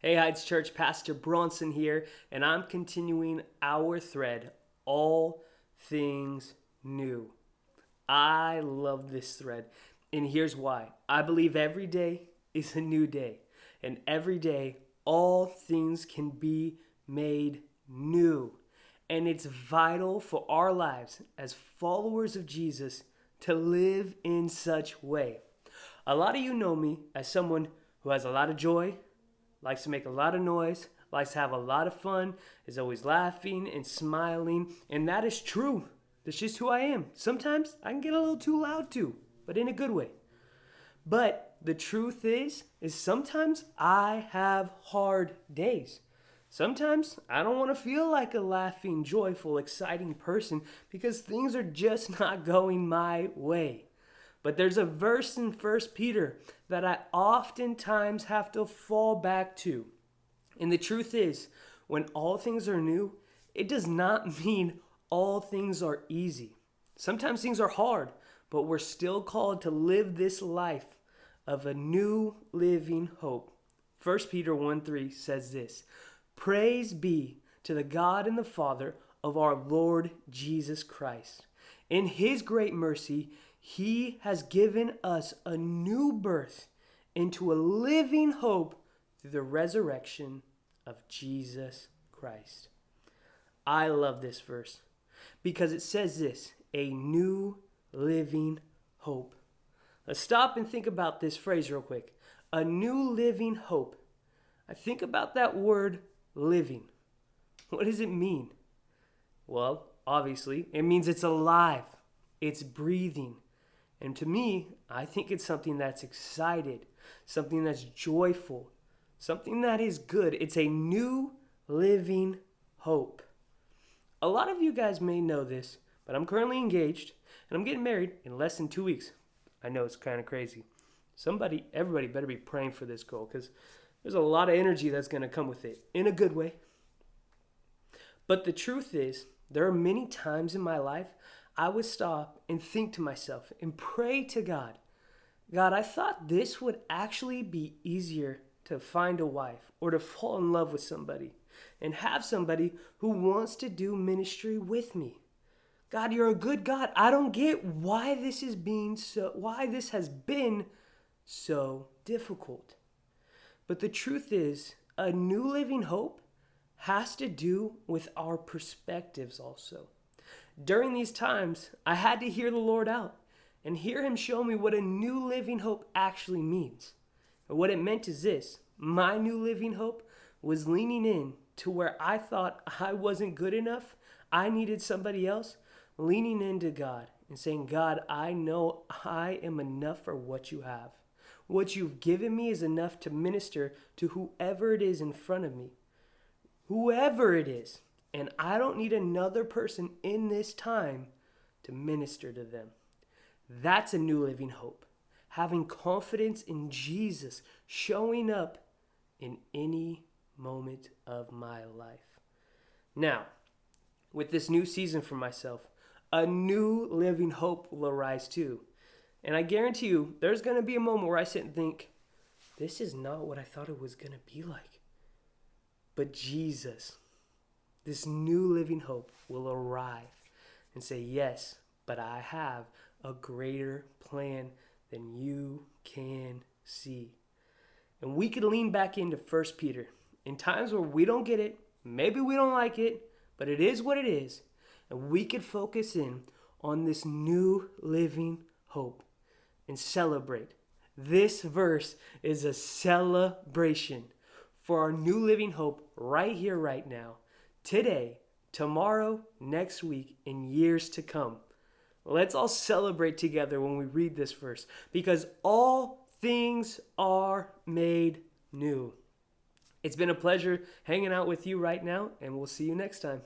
Hey Heights Church, Pastor Bronson here, and I'm continuing our thread, All Things New. I love this thread, and here's why. I believe every day is a new day, and every day all things can be made new. And it's vital for our lives as followers of Jesus to live in such way. A lot of you know me as someone who has a lot of joy, likes to make a lot of noise, likes to have a lot of fun, is always laughing and smiling, and that is true. That's just who I am. Sometimes I can get a little too loud too, but in a good way. But the truth is sometimes I have hard days. Sometimes I don't want to feel like a laughing, joyful, exciting person because things are just not going my way. But there's a verse in 1 Peter that I oftentimes have to fall back to. And the truth is, when all things are new, it does not mean all things are easy. Sometimes things are hard, but we're still called to live this life of a new living hope. 1 Peter 1:3 says this, "Praise be to the God and the Father of our Lord Jesus Christ. In his great mercy, he has given us a new birth into a living hope through the resurrection of Jesus Christ." I love this verse because it says this, a new living hope. Let's stop and think about this phrase real quick. A new living hope. I think about that word living. What does it mean? Well, obviously, it means it's alive. It's breathing. And to me, I think it's something that's excited, something that's joyful, something that is good. It's a new living hope. A lot of you guys may know this, but I'm currently engaged and I'm getting married in less than 2 weeks. I know it's kind of crazy. Everybody better be praying for this goal because there's a lot of energy that's going to come with it in a good way. But the truth is, there are many times in my life I would stop and think to myself and pray to God, God, I thought this would actually be easier to find a wife or to fall in love with somebody and have somebody who wants to do ministry with me. God, you're a good God. I don't get why this has been so difficult. But the truth is, a new living hope has to do with our perspectives also. During these times, I had to hear the Lord out and hear him show me what a new living hope actually means. And what it meant is this. My new living hope was leaning in to where I thought I wasn't good enough, I needed somebody else, leaning into God and saying, God, I know I am enough for what you have. What you've given me is enough to minister to whoever it is in front of me. Whoever it is. And I don't need another person in this time to minister to them. That's a new living hope. Having confidence in Jesus showing up in any moment of my life. Now, with this new season for myself, a new living hope will arise too. And I guarantee you, there's going to be a moment where I sit and think, this is not what I thought it was going to be like. But Jesus, this new living hope will arrive and say, yes, but I have a greater plan than you can see. And we could lean back into 1 Peter in times where we don't get it, maybe we don't like it, but it is what it is. And we could focus in on this new living hope and celebrate. This verse is a celebration for our new living hope right here, right now, today, tomorrow, next week, and years to come. Let's all celebrate together when we read this verse because all things are made new. It's been a pleasure hanging out with you right now, and we'll see you next time.